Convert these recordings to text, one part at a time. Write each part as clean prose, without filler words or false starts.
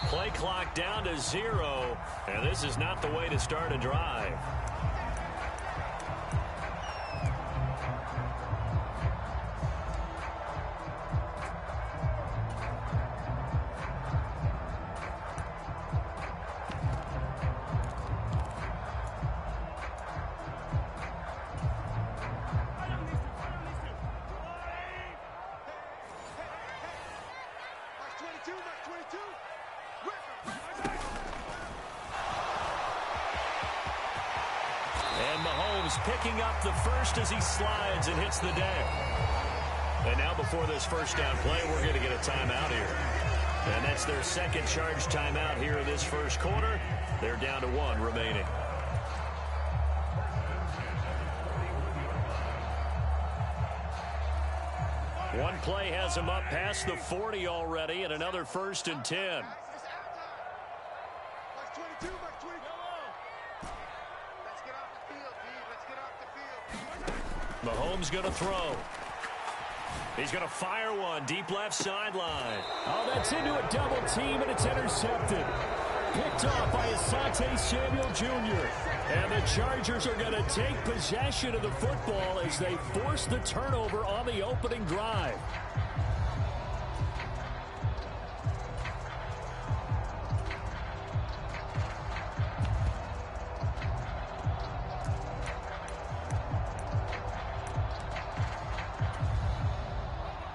Play clock down to 0, and this is not the way to start a drive. And Mahomes picking up the first as he slides and hits the deck. And now before this first down play, we're going to get a timeout here. And that's their second charge timeout here in this first quarter. They're down to 1 remaining. One play has him up past the 40 already, and another 1st and 10. Mahomes going to throw. He's going to fire one deep left sideline. Oh, that's into a double team, and it's intercepted. Picked off by Asante Samuel Jr. And the Chargers are going to take possession of the football as they force the turnover on the opening drive.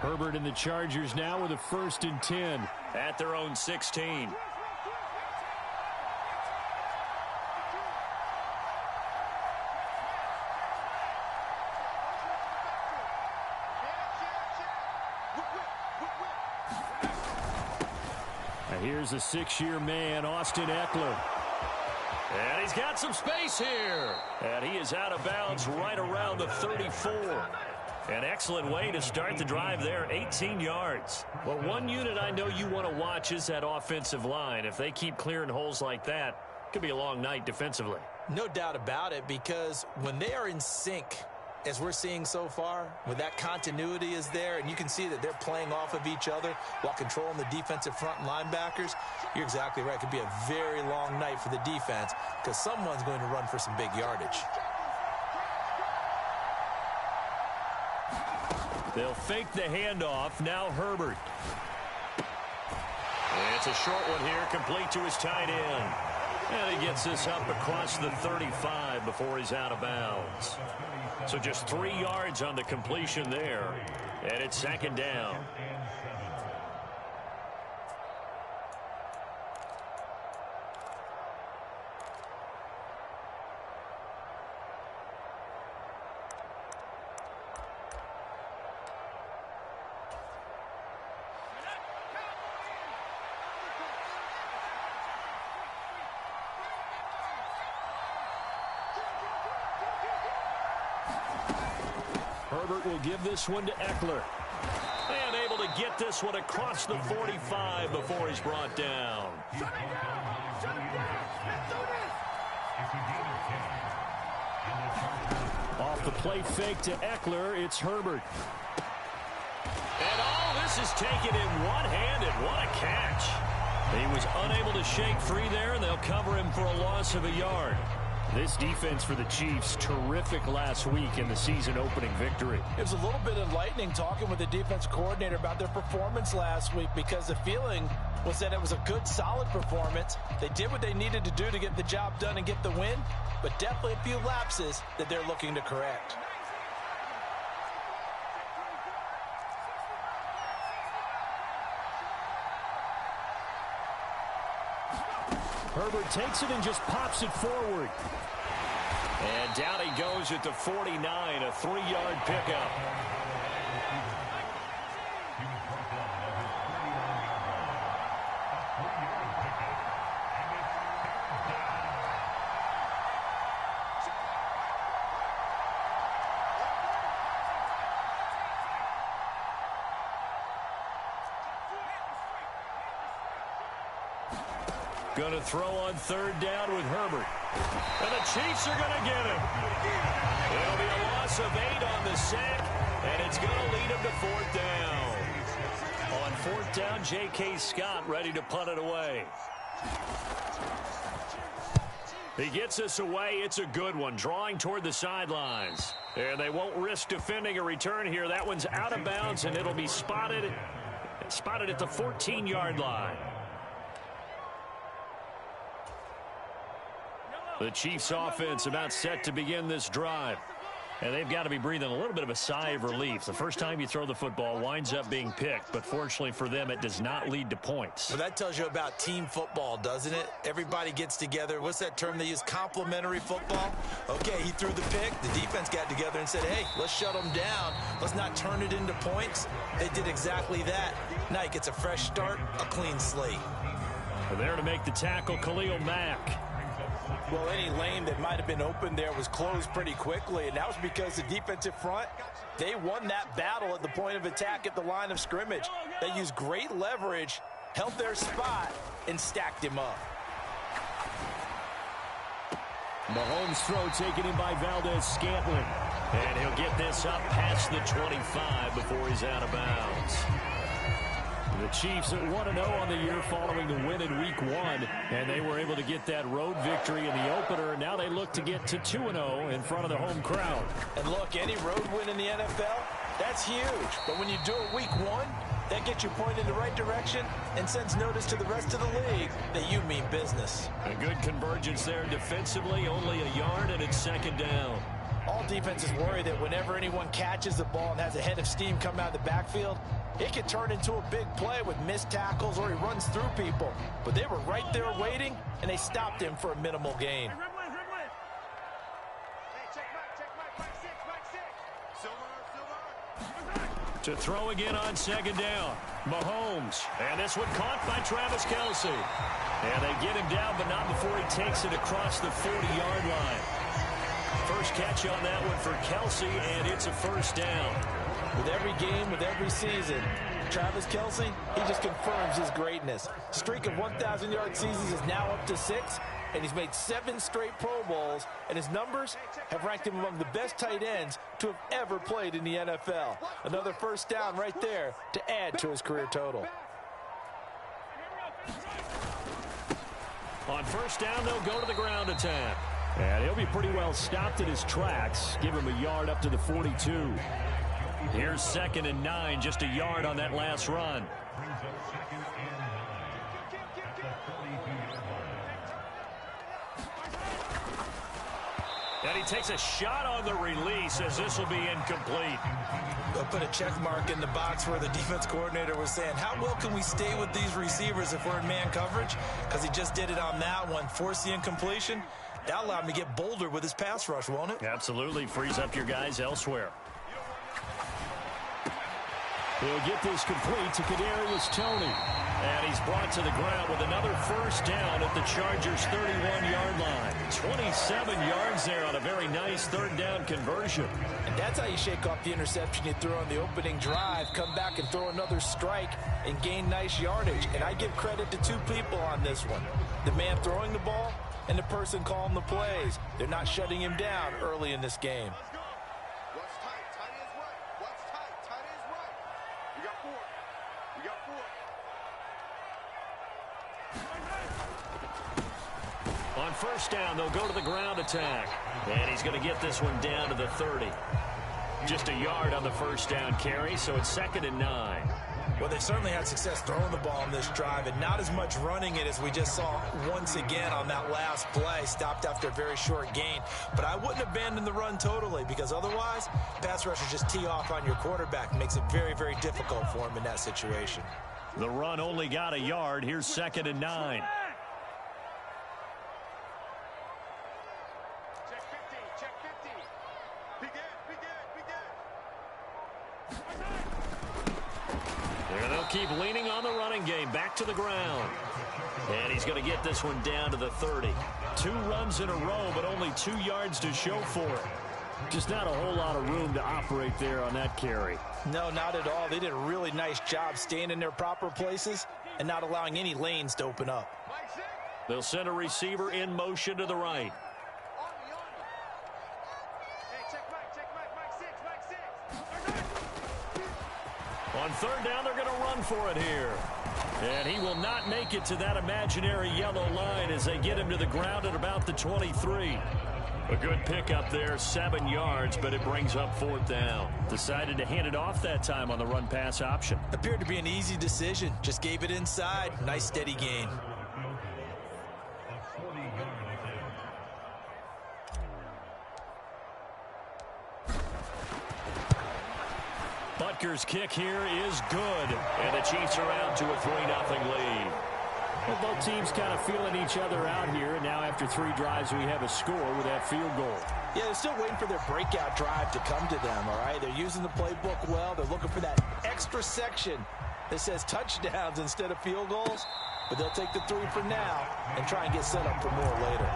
Herbert and the Chargers now with a 1st and 10 at their own 16. Now here's a 6-year man, Austin Eckler. And he's got some space here. And he is out of bounds right around the 34. An excellent way to start the drive there, 18 yards. Well, one unit I know you want to watch is that offensive line. If they keep clearing holes like that, it could be a long night defensively. No doubt about it, because when they are in sync, as we're seeing so far, when that continuity is there, and you can see that they're playing off of each other while controlling the defensive front linebackers, you're exactly right. It could be a very long night for the defense because someone's going to run for some big yardage. They'll fake the handoff. Now Herbert. It's a short one here, complete to his tight end. And he gets this up across the 35 before he's out of bounds. So just 3 yards on the completion there. And it's 2nd down. Herbert will give this one to Eckler. And able to get this one across the 45 before he's brought down. Off the play fake to Eckler, it's Herbert. And all this is taken in one-handed. What a catch. He was unable to shake free there, and they'll cover him for a loss of a yard. This defense for the Chiefs, terrific last week in the season-opening victory. It was a little bit enlightening talking with the defense coordinator about their performance last week, because the feeling was that it was a good, solid performance. They did what they needed to do to get the job done and get the win, but definitely a few lapses that they're looking to correct. Herbert takes it and just pops it forward. And down he goes at the 49, a 3-yard pickup. Going to throw on 3rd down with Herbert. And the Chiefs are going to get him. It'll be a loss of 8 on the sack, and it's going to lead him to 4th down. On 4th down, J.K. Scott ready to punt it away. He gets us away. It's a good one, drawing toward the sidelines. And they won't risk defending a return here. That one's out of bounds, and it'll be spotted at the 14-yard line. The Chiefs offense about set to begin this drive. And they've got to be breathing a little bit of a sigh of relief. The first time you throw the football winds up being picked, but fortunately for them, it does not lead to points. Well, that tells you about team football, doesn't it? Everybody gets together. What's that term they use? Complementary football? Okay, he threw the pick. The defense got together and said, hey, let's shut them down. Let's not turn it into points. They did exactly that. Now he gets a fresh start, a clean slate. There to make the tackle, Khalil Mack. Well, any lane that might have been open there was closed pretty quickly, and that was because the defensive front, they won that battle at the point of attack at the line of scrimmage. They used great leverage, held their spot, and stacked him up. Mahomes' throw taken in by Valdez-Scantling. And he'll get this up past the 25 before he's out of bounds. The Chiefs at 1-0 on the year following the win in Week 1, and they were able to get that road victory in the opener. Now they look to get to 2-0 in front of the home crowd. And look, any road win in the NFL, that's huge. But when you do it Week 1, that gets you pointed in the right direction and sends notice to the rest of the league that you mean business. A good convergence there defensively, only a yard, and it's 2nd down. All defenses worry that whenever anyone catches the ball and has a head of steam come out of the backfield, it can turn into a big play with missed tackles or he runs through people. But they were right there waiting, and they stopped him for a minimal gain. To throw again on 2nd down. Mahomes. And this one caught by Travis Kelce. And they get him down, but not before he takes it across the 40-yard line. First catch on that one for Kelce, and it's a 1st down. With every game, with every season, Travis Kelce, he just confirms his greatness. Streak of 1,000-yard seasons is now up to 6, and he's made 7 straight Pro Bowls, and his numbers have ranked him among the best tight ends to have ever played in the NFL. Another 1st down right there to add to his career total. On 1st down, they'll go to the ground attack. And he'll be pretty well stopped in his tracks. Give him a yard up to the 42. Here's 2nd and 9, just a yard on that last run. And he takes a shot on the release as this will be incomplete. They'll put a check mark in the box where the defense coordinator was saying, how well can we stay with these receivers if we're in man coverage? Because he just did it on that one, forced the incompletion. That allowed him to get bolder with his pass rush, won't it? Absolutely. Frees up your guys elsewhere. He'll get this complete to Kadarius Toney. And he's brought to the ground with another 1st down at the Chargers' 31-yard line. 27 yards there on a very nice 3rd down conversion. And that's how you shake off the interception you threw on the opening drive, come back and throw another strike and gain nice yardage. And I give credit to 2 people on this one. The man throwing the ball and the person calling the plays. They're not shutting him down early in this game. What's tight? Tight is right. What's tight? Tight is right. We got 4. We got 4. On 1st down, they'll go to the ground attack. And he's going to get this one down to the 30. Just a yard on the 1st down carry, so it's 2nd and 9. Well, they've certainly had success throwing the ball on this drive and not as much running it as we just saw once again on that last play. Stopped after a very short gain. But I wouldn't abandon the run totally because otherwise, pass rushers just tee off on your quarterback. It makes it very, very difficult for him in that situation. The run only got a yard. Here's 2nd and 9. Check 50. Check 50. Begin. There they'll keep leaning on the running game. Back to the ground. And he's going to get this one down to the 30. 2 runs in a row, but only 2 yards to show for it. Just not a whole lot of room to operate there on that carry. No, not at all. They did a really nice job staying in their proper places and not allowing any lanes to open up. They'll send a receiver in motion to the right. On On third down, they're going to run for it here. And he will not make it to that imaginary yellow line as they get him to the ground at about the 23. A good pickup there, 7 yards, but it brings up fourth down. Decided to hand it off that time on the run-pass option. Appeared to be an easy decision. Just gave it inside. Nice steady gain. Butker's kick here is good, and the Chiefs are out to a 3-0 lead. Well, both teams kind of feeling each other out here, and now after 3 drives, we have a score with that field goal. Yeah, they're still waiting for their breakout drive to come to them, all right? They're using the playbook well. They're looking for that extra section that says touchdowns instead of field goals, but they'll take the 3 for now and try and get set up for more later.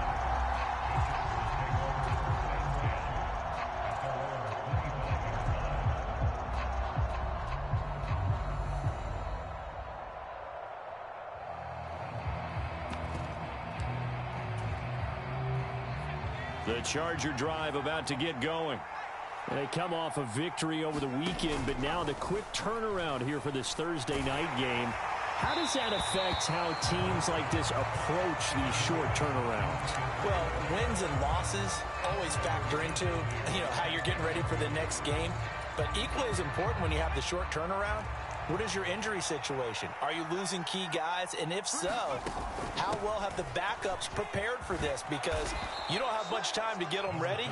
The Charger drive about to get going. They come off a victory over the weekend, but now the quick turnaround here for this Thursday night game. How does that affect how teams like this approach these short turnarounds? Well, wins and losses always factor into, how you're getting ready for the next game. But equally as important when you have the short turnaround, what is your injury situation? Are you losing key guys? And if so, how well have the backups prepared for this? Because you don't have much time to get them ready.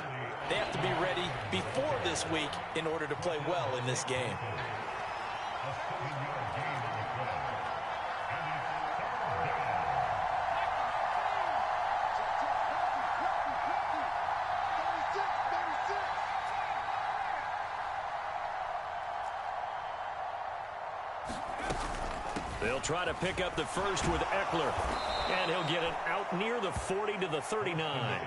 They have to be ready before this week in order to play well in this game. They'll try to pick up the first with Eckler. And he'll get it out near the 40 to the 39.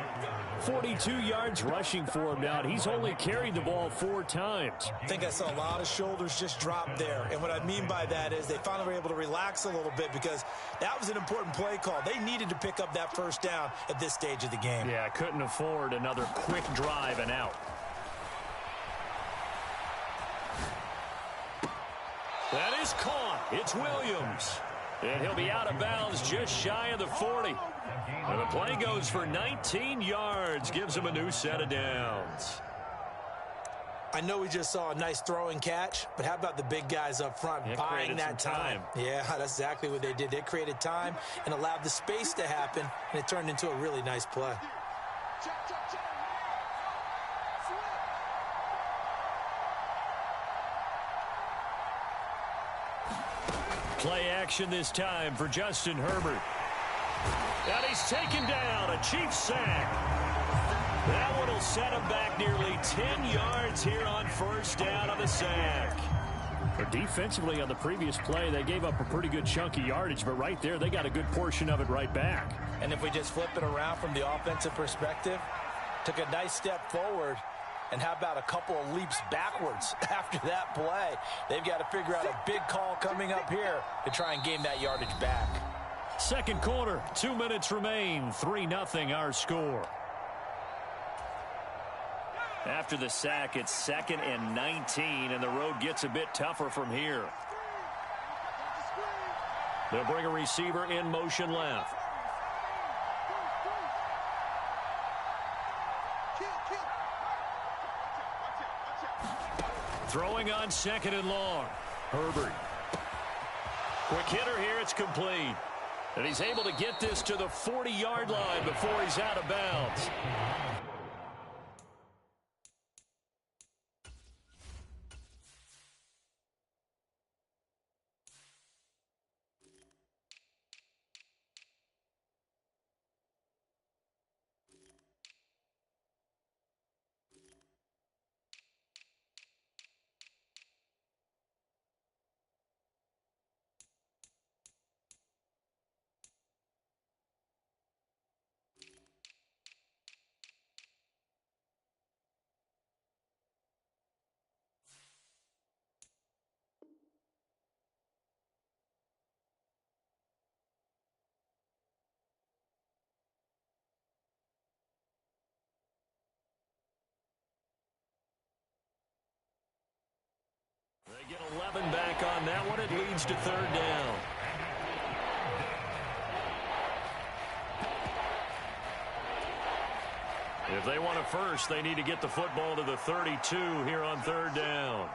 42 yards rushing for him now. He's only carried the ball 4 times. I think I saw a lot of shoulders just drop there. And what I mean by that is they finally were able to relax a little bit because that was an important play call. They needed to pick up that first down at this stage of the game. Yeah, couldn't afford another quick drive and out. That is caught. It's Williams. And he'll be out of bounds just shy of the 40. And the play goes for 19 yards. Gives him a new set of downs. I know we just saw a nice throwing catch, but how about the big guys up front buying that time? Yeah, that's exactly what they did. They created time and allowed the space to happen, and it turned into a really nice play. Play action this time for Justin Herbert. And he's taken down. A Chiefs sack. That one will set him back nearly 10 yards here on first down on the sack. Defensively on the previous play, they gave up a pretty good chunk of yardage, but right there, they got a good portion of it right back. And if we just flip it around from the offensive perspective, took a nice step forward. And how about a couple of leaps backwards after that play? They've got to figure out a big call coming up here to try and gain that yardage back. Second quarter, 2 minutes remain. 3-0 our score. After the sack, it's 2nd and 19, and the road gets a bit tougher from here. They'll bring a receiver in motion left. Throwing on 2nd and long. Herbert. Quick hitter here. It's complete. And he's able to get this to the 40-yard line before he's out of bounds. Get 11 back on that one. It leads to third down. If they want a first, they need to get the football to the 32 here on third down.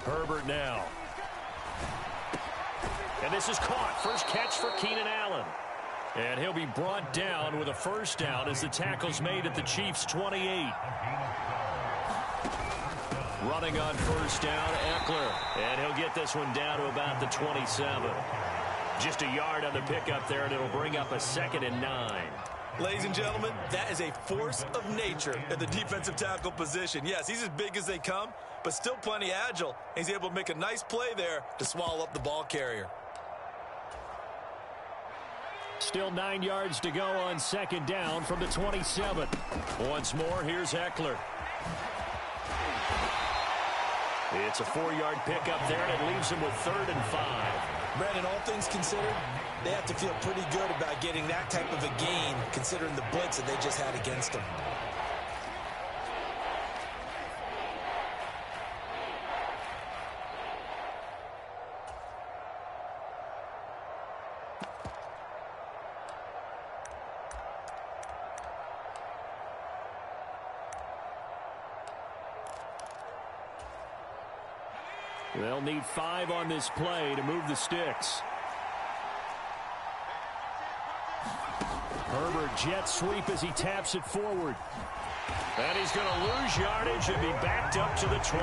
Herbert now. And this is caught. First catch for Keenan Allen. And he'll be brought down with a first down as the tackle's made at the Chiefs' 28. Running on first down, Eckler. And he'll get this one down to about the 27. Just a yard on the pickup there, and it'll bring up a 2nd and 9. Ladies and gentlemen, that is a force of nature at the defensive tackle position. Yes, he's as big as they come, but still plenty agile. He's able to make a nice play there to swallow up the ball carrier. Still 9 yards to go on second down from the 27. Once more, here's Eckler. It's a 4-yard pickup there, and it leaves him with 3rd and 5. Brandon, all things considered, they have to feel pretty good about getting that type of a gain, considering the blitz that they just had against them. They'll need 5 on this play to move the sticks. Herbert jet sweep as he taps it forward. And he's going to lose yardage and be backed up to the 25.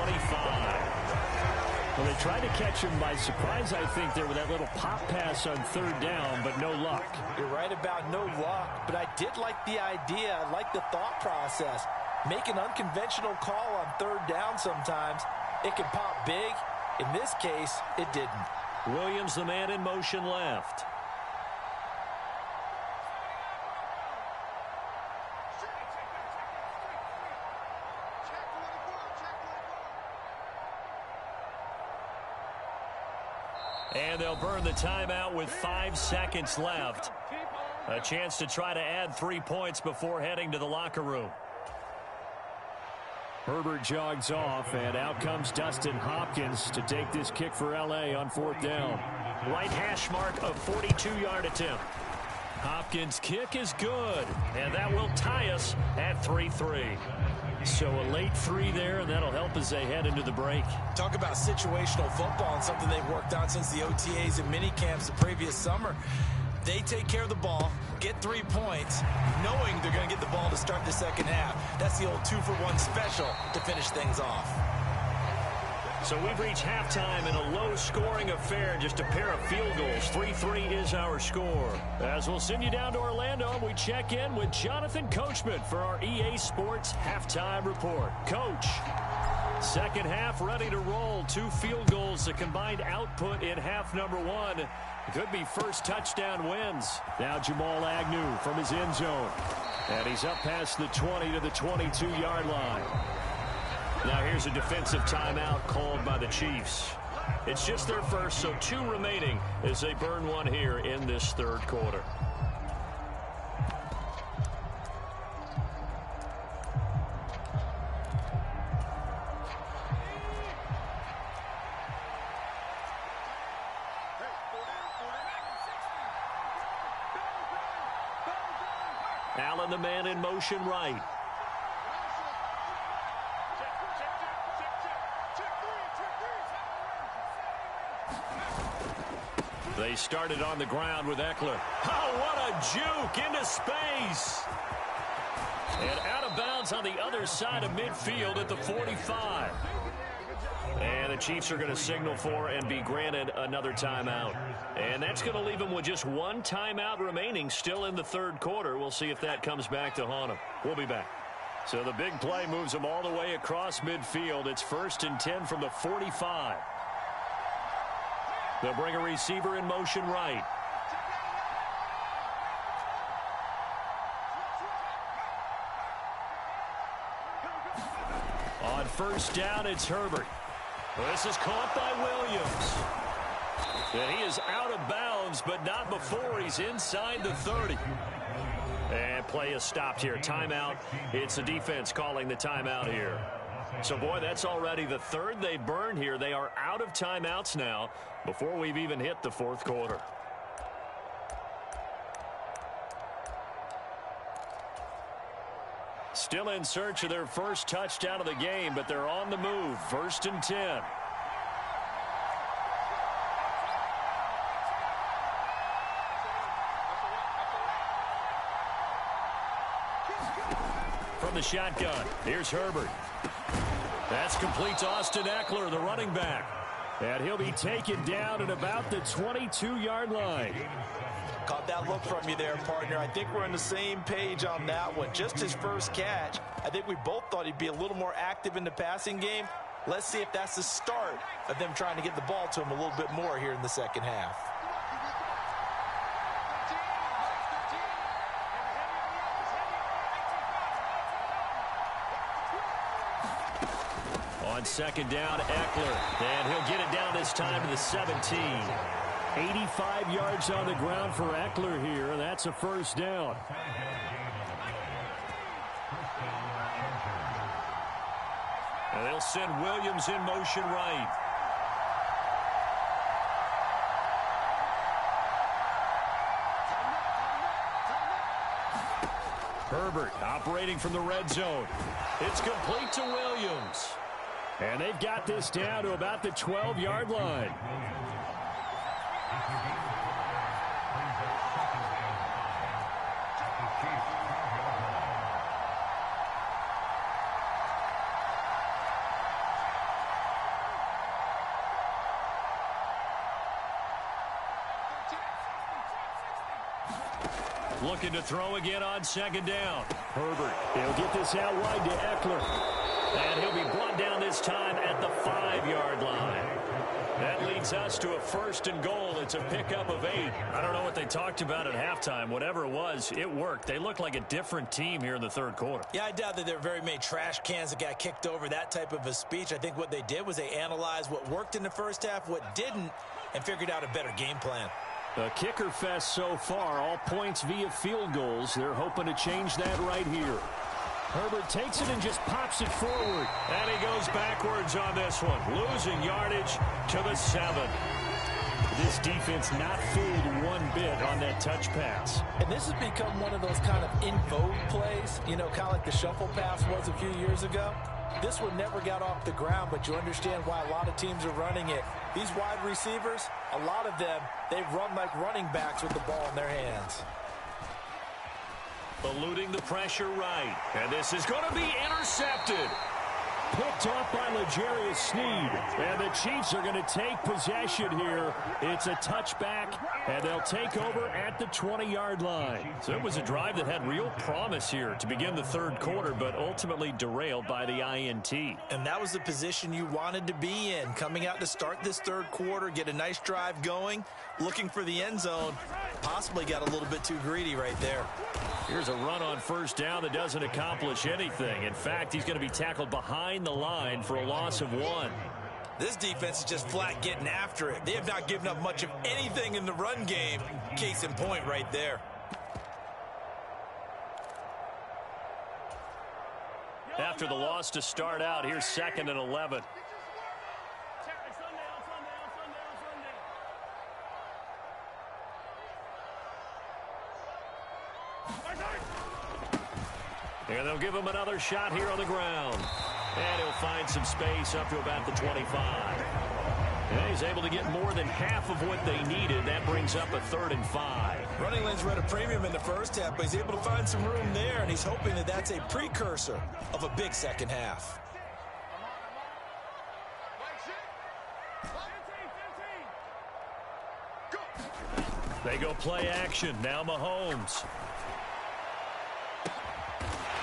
Well, they tried to catch him by surprise, I think, there with that little pop pass on third down, but no luck. You're right about no luck, but I did like the idea. I like the thought process. Make an unconventional call on third down sometimes. It can pop big. In this case, it didn't. Williams, the man in motion left. And they'll burn the timeout with 5 seconds left. A chance to try to add 3 points before heading to the locker room. Herbert jogs off, and out comes Dustin Hopkins to take this kick for L.A. on 4th down. Right hash mark of 42-yard attempt. Hopkins' kick is good, and that will tie us at 3-3. So a late 3 there, and that'll help as they head into the break. Talk about situational football and something they've worked on since the OTAs and mini camps the previous summer. They take care of the ball, get 3 points, knowing they're going to get the ball to start the second half. That's the old 2-for-1 special to finish things off. So we've reached halftime in a low-scoring affair, just a pair of field goals. 3-3 is our score. As we'll send you down to Orlando, we check in with Jonathan Coachman for our EA Sports Halftime Report. Coach, second half ready to roll. 2 field goals, the combined output in half number 1. Could be first touchdown wins. Now Jamal Agnew from his end zone. And he's up past the 20 to the 22-yard line. Now here's a defensive timeout called by the Chiefs. It's just their first, so 2 remaining as they burn one here in this third quarter. Allen, the man in motion right. They started on the ground with Eckler. Oh, what a juke into space. And out of bounds on the other side of midfield at the 45. And the Chiefs are going to signal for and be granted another timeout. And that's going to leave them with just 1 timeout remaining still in the third quarter. We'll see if that comes back to haunt them. We'll be back. So the big play moves them all the way across midfield. It's 1st and 10 from the 45. They'll bring a receiver in motion right. On first down, it's Herbert. This is caught by Williams. And he is out of bounds, but not before he's inside the 30. And play is stopped here. Timeout. It's the defense calling the timeout here. So, boy, that's already the third they burned here. They are out of timeouts now before we've even hit the fourth quarter. Still in search of their first touchdown of the game, but they're on the move. 1st and 10. From the shotgun, here's Herbert. That's complete to Austin Eckler, the running back. And he'll be taken down at about the 22-yard line. Caught that look from you there, partner. I think we're on the same page on that one. Just his first catch. I think we both thought he'd be a little more active in the passing game. Let's see if that's the start of them trying to get the ball to him a little bit more here in the second half. On second down, Eckler. And he'll get it down this time to the 17. 85 yards on the ground for Eckler here, and that's a first down. And they'll send Williams in motion right. Herbert operating from the red zone. It's complete to Williams. And they've got this down to about the 12-yard line. Looking to throw again on second down. Herbert, he'll get this out wide to Eckler. And he'll be brought down this time at the 5-yard line. That leads us to a 1st and goal. It's a pickup of 8. I don't know what they talked about at halftime. Whatever it was, it worked. They look like a different team here in the third quarter. Yeah, I doubt that there are very many trash cans that got kicked over, that type of a speech. I think what they did was they analyzed what worked in the first half, what didn't, and figured out a better game plan. A kicker fest so far, all points via field goals. They're hoping to change that right here. Herbert takes it and just pops it forward. And he goes backwards on this one, losing yardage to the 7. This defense not fooled one bit on that touch pass. And this has become one of those kind of in vogue plays, you know, kind of like the shuffle pass was a few years ago. This one never got off the ground, but you understand why a lot of teams are running it. These wide receivers, a lot of them, they run like running backs with the ball in their hands. Eluding the pressure right. And this is going to be intercepted. Picked off by L'Jarius Sneed. And the Chiefs are going to take possession here. It's a touchback, and they'll take over at the 20-yard line. So it was a drive that had real promise here to begin the third quarter, but ultimately derailed by the INT. And that was the position you wanted to be in. Coming out to start this third quarter, get a nice drive going, looking for the end zone. Possibly got a little bit too greedy right there. Here's a run on first down that doesn't accomplish anything. In fact, he's going to be tackled behind the line for a loss of 1. This defense is just flat getting after it. They have not given up much of anything in the run game. Case in point right there. After the loss to start out, here's 2nd and 11. And they'll give him another shot here on the ground. And he'll find some space up to about the 25. And he's able to get more than half of what they needed. That brings up a 3rd and 5. Running lanes were at a premium in the first half, but he's able to find some room there, and he's hoping that that's a precursor of a big second half. They go play action. Now Mahomes.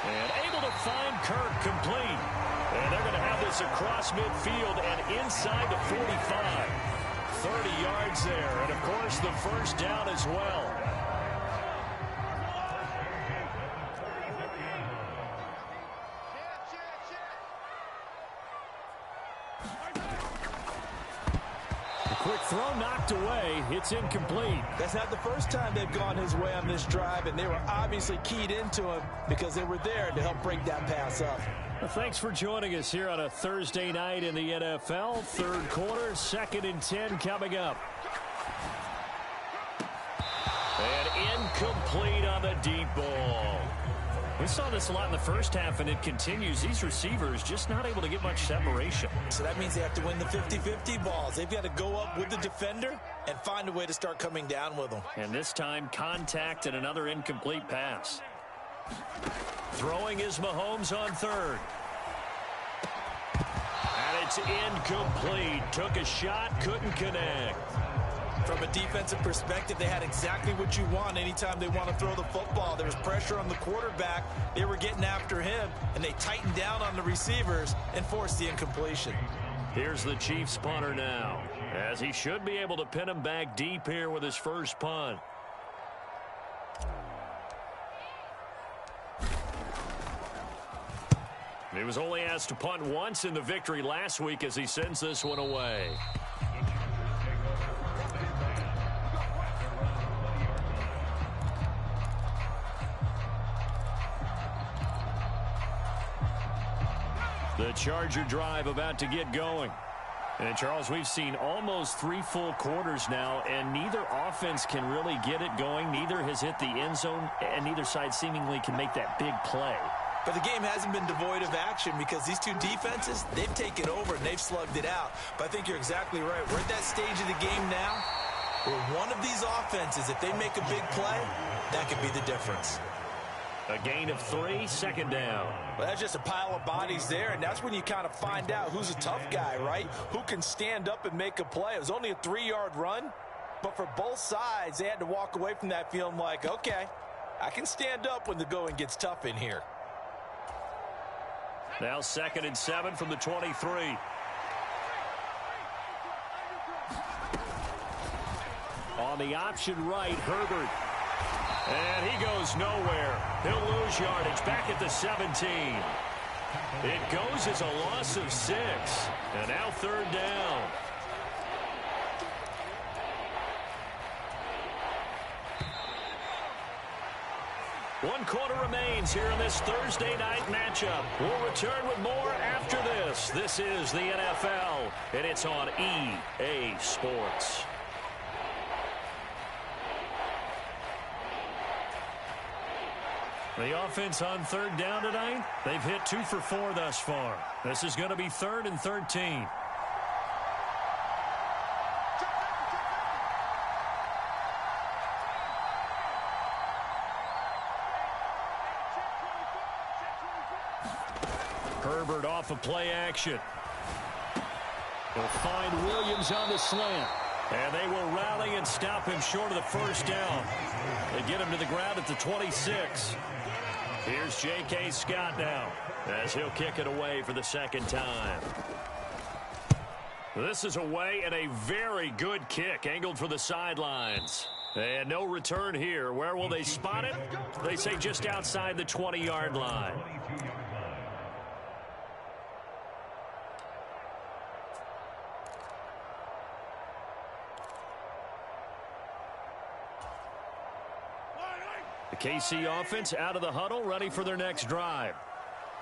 And able to find Kirk complete. And they're going to have this across midfield and inside the 45. 30 yards there. And, of course, the first down as well. Quick throw knocked away. It's incomplete. That's not the first time they've gone his way on this drive, and they were obviously keyed into him because they were there to help break that pass up. Well, thanks for joining us here on a Thursday night in the NFL. Third quarter, 2nd and 10 coming up. And incomplete on the deep ball. We saw this a lot in the first half, and it continues. These receivers just not able to get much separation. So that means they have to win the 50-50 balls. They've got to go up with the defender and find a way to start coming down with them. And this time, contact and another incomplete pass. Throwing is Mahomes on third. And it's incomplete. Took a shot, couldn't connect. From a defensive perspective, they had exactly what you want anytime they want to throw the football. There was pressure on the quarterback. They were getting after him, and they tightened down on the receivers and forced the incompletion. Here's the Chiefs punter now, as he should be able to pin him back deep here with his first punt. He was only asked to punt once in the victory last week as he sends this one away. The Charger drive about to get going. And, Charles, we've seen almost 3 full quarters now, and neither offense can really get it going. Neither has hit the end zone, and neither side seemingly can make that big play. But the game hasn't been devoid of action because these two defenses, they've taken over and they've slugged it out. But I think you're exactly right. We're at that stage of the game now where one of these offenses, if they make a big play, that could be the difference. A gain of 3, 2nd down. Well, that's just a pile of bodies there, and that's when you kind of find out who's a tough guy, right? Who can stand up and make a play. It was only a 3-yard run, but for both sides, they had to walk away from that feeling like, okay, I can stand up when the going gets tough in here. Now 2nd and 7 from the 23. On the option right, Herbert. And he goes nowhere. He'll lose yardage back at the 17. It goes as a loss of 6. And now 3rd down. One quarter remains here in this Thursday night matchup. We'll return with more after this. This is the NFL, and it's on EA Sports. The offense on 3rd down tonight, they've hit 2 for 4 thus far. This is going to be 3rd and 13. Herbert off of play action. He'll find Williams on the slant. And they will rally and stop him short of the 1st down. They get him to the ground at the 26. Here's J.K. Scott now as he'll kick it away for the 2nd time. This is away and a very good kick angled for the sidelines. And no return here. Where will they spot it? They say just outside the 20-yard line. The KC offense out of the huddle, ready for their next drive.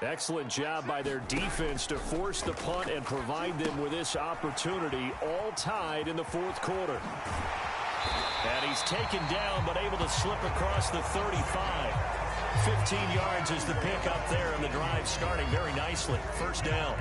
Excellent job by their defense to force the punt and provide them with this opportunity, all tied in the 4th quarter. And he's taken down but able to slip across the 35. 15 yards is the pick up there, and the drive starting very nicely. 1st down.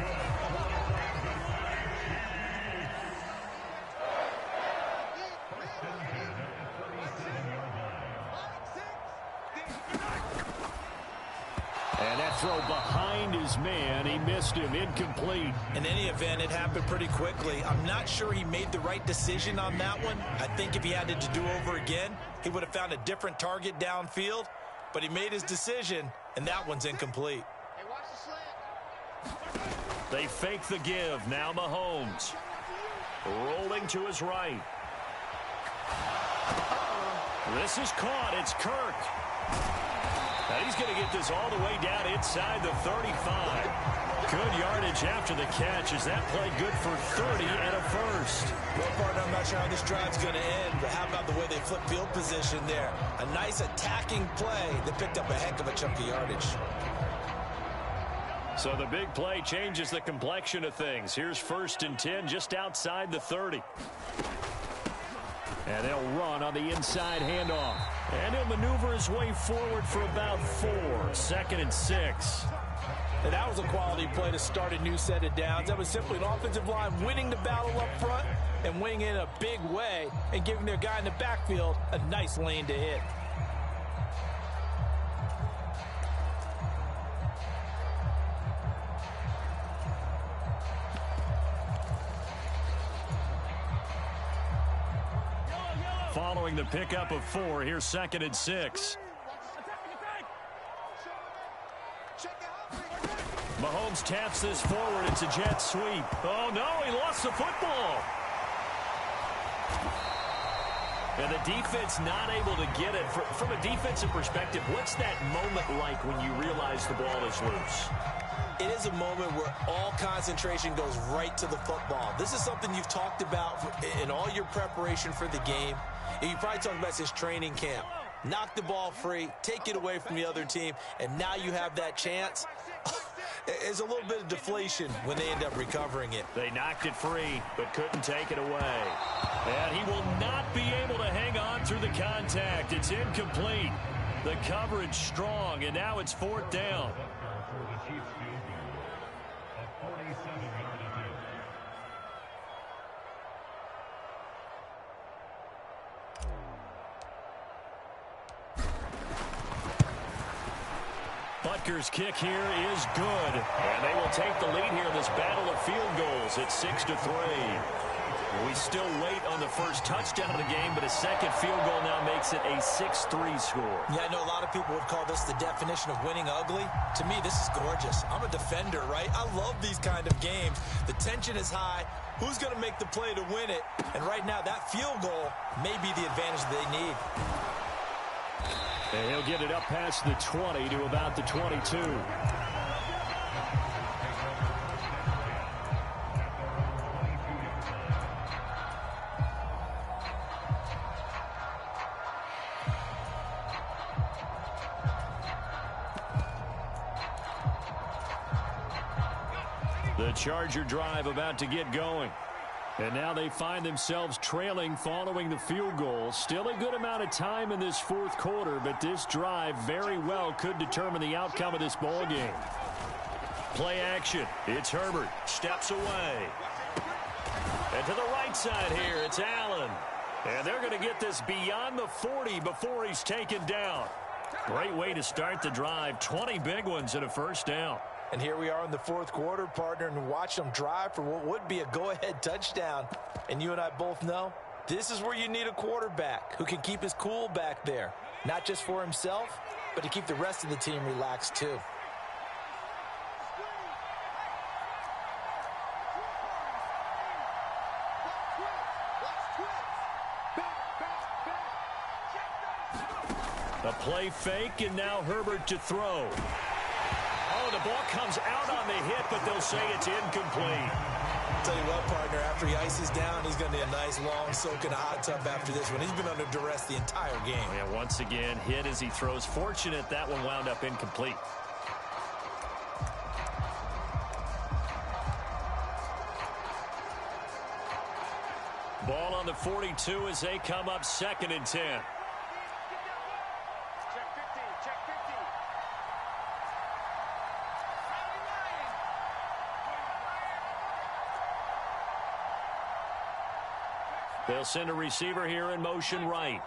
Throw behind his man. He missed him. Incomplete. In any event, it happened pretty quickly. I'm not sure he made the right decision on that one. I think if he had it to do over again, he would have found a different target downfield. But he made his decision, and that one's incomplete. Hey, watch the slant. They fake the give. Now Mahomes. Rolling to his right. This is caught. It's Kirk. And he's going to get this all the way down inside the 35. Good yardage after the catch as that play good for 30 and a first. Well, partner, I'm not sure how this drive's going to end, but how about the way they flip field position there? A nice attacking play that picked up a heck of a chunk of yardage. So the big play changes the complexion of things. Here's 1st and 10 just outside the 30. And they'll run on the inside handoff. And he'll maneuver his way forward for about 4. 2nd and 6. And that was a quality play to start a new set of downs. That was simply an offensive line winning the battle up front and winning in a big way and giving their guy in the backfield a nice lane to hit. Following the pickup of 4, here's 2nd and 6. Mahomes taps this forward. It's a jet sweep. Oh, no, he lost the football. And the defense not able to get it. From a defensive perspective, what's that moment like when you realize the ball is loose? It is a moment where all concentration goes right to the football. This is something you've talked about in all your preparation for the game. And you probably talked about since training camp. Knock the ball free, take it away from the other team, and now you have that chance. There's a little bit of deflation when they end up recovering it. They knocked it free, but couldn't take it away. And he will not be able to hang on through the contact. It's incomplete. The coverage strong, and now it's 4th down. Butker's kick here is good. And they will take the lead here in this battle of field goals at 6-3. We still wait on the first touchdown of the game, but a second field goal now makes it a 6-3 score. Yeah, I know a lot of people would call this the definition of winning ugly. To me, this is gorgeous. I'm a defender, right? I love these kind of games. The tension is high. Who's going to make the play to win it? And right now, that field goal may be the advantage they need. And he'll get it up past the 20 to about the 22. The Charger drive about to get going. And now they find themselves trailing following the field goal. Still a good amount of time in this 4th quarter, but this drive very well could determine the outcome of this ball game. Play action. It's Herbert. Steps away. And to the right side here, it's Allen. And they're going to get this beyond the 40 before he's taken down. Great way to start the drive. 20 big ones and a first down. And here we are in the 4th quarter, partner, and watch them drive for what would be a go-ahead touchdown. And you and I both know this is where you need a quarterback who can keep his cool back there. Not just for himself, but to keep the rest of the team relaxed too. A play fake, and now Herbert to throw. Oh, the ball comes out on the hit, but they'll say it's incomplete. Tell you what, partner, after he ices down, he's going to need a nice long soak in a hot tub after this one. He's been under duress the entire game. Yeah, once again, hit as he throws. Fortunate that one wound up incomplete. Ball on the 42 as they come up 2nd and 10. They'll send a receiver here in motion right.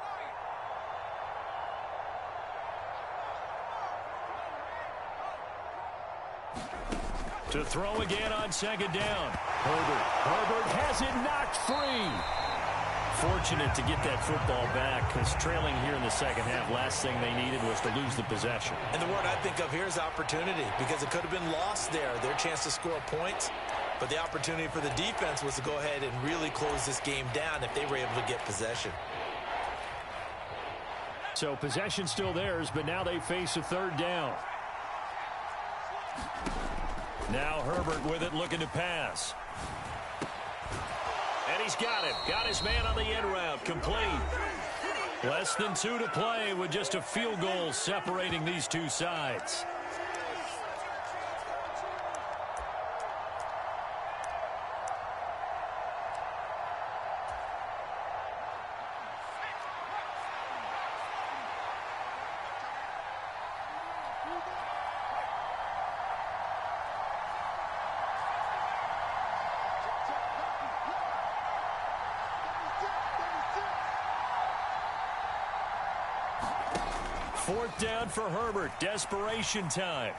To throw again on 2nd down. Herbert has it knocked free. Fortunate to get that football back, because trailing here in the second half, last thing they needed was to lose the possession. And the word I think of here is opportunity, because it could have been lost there, their chance to score points. But the opportunity for the defense was to go ahead and really close this game down if they were able to get possession. So possession still theirs, but now they face a third down. Now Herbert with it, looking to pass. And he's got it. Got his man on the end route, complete. Less than 2 to play with just a field goal separating these two sides. Fourth down for Herbert. Desperation time.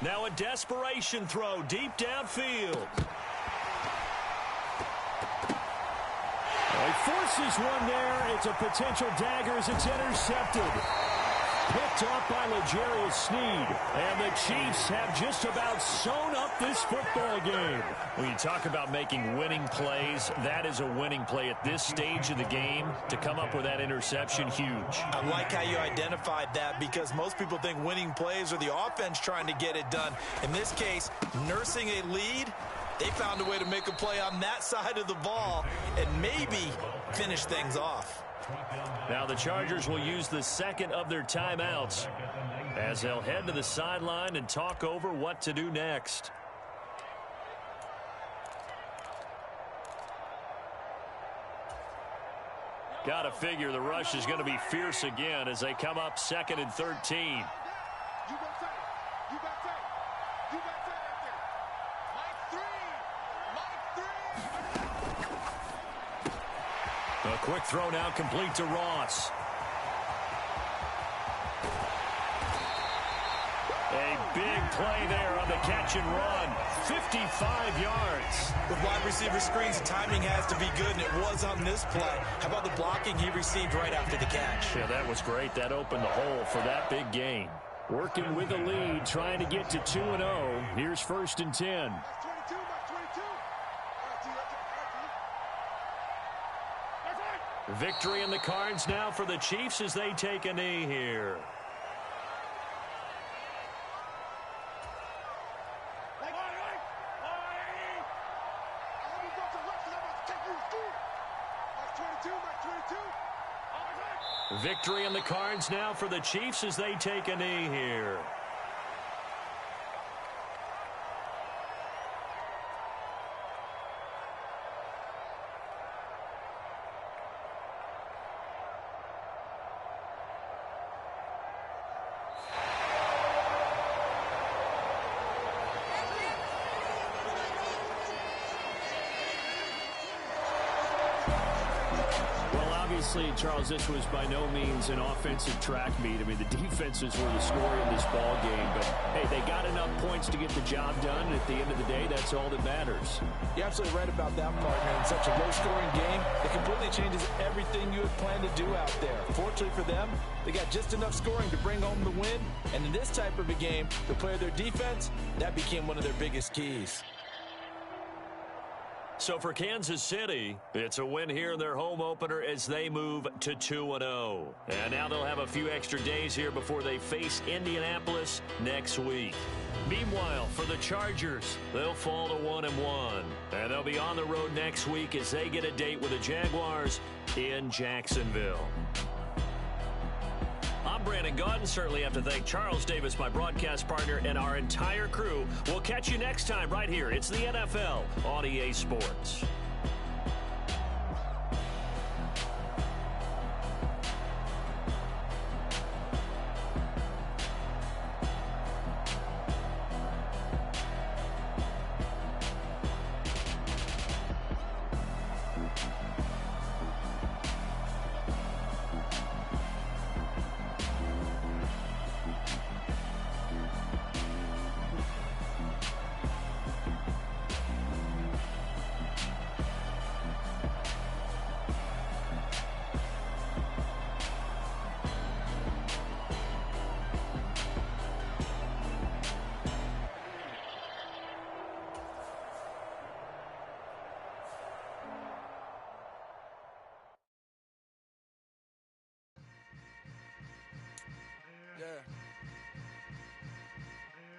Now a desperation throw deep downfield. He forces one there. It's a potential dagger as it's intercepted. Picked off by L'Jarius Sneed. And the Chiefs have just about sewn up this football game. When you talk about making winning plays, that is a winning play at this stage of the game. To come up with that interception, huge. I like how you identified that because most people think winning plays are the offense trying to get it done. In this case, nursing a lead, they found a way to make a play on that side of the ball and maybe finish things off. Now the Chargers will use the second of their timeouts as they'll head to the sideline and talk over what to do next. Got to figure the rush is going to be fierce again as they come up 2nd and 13. A quick throw now complete to Ross. A big play there on the catch and run. 55 yards. With wide receiver screens, timing has to be good, and it was on this play. How about the blocking he received right after the catch? Yeah, that was great. That opened the hole for that big gain. Working with the lead, trying to get to 2-0. Here's 1st and 10. Victory in the cards now for the Chiefs as they take a knee here. Victory in the cards now for the Chiefs as they take a knee here. Obviously, Charles, this was by no means an offensive track meet. I mean, the defenses were the story in this ball game. But, hey, they got enough points to get the job done. And at the end of the day, that's all that matters. You're absolutely right about that, partner. In such a low-scoring game, it completely changes everything you had planned to do out there. Fortunately for them, they got just enough scoring to bring home the win. And in this type of a game, to play their defense, that became one of their biggest keys. So for Kansas City, it's a win here in their home opener as they move to 2-0. And now they'll have a few extra days here before they face Indianapolis next week. Meanwhile, for the Chargers, they'll fall to 1-1. And they'll be on the road next week as they get a date with the Jaguars in Jacksonville. I'm Brandon Gaudin. Certainly have to thank Charles Davis, my broadcast partner, and our entire crew. We'll catch you next time right here. It's the NFL on EA Sports.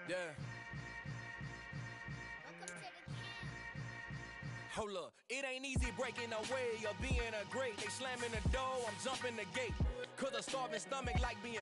Yeah. Hold up, it ain't easy breaking away or being a great. They slamming the door, I'm jumping the gate. Cause a starving stomach like being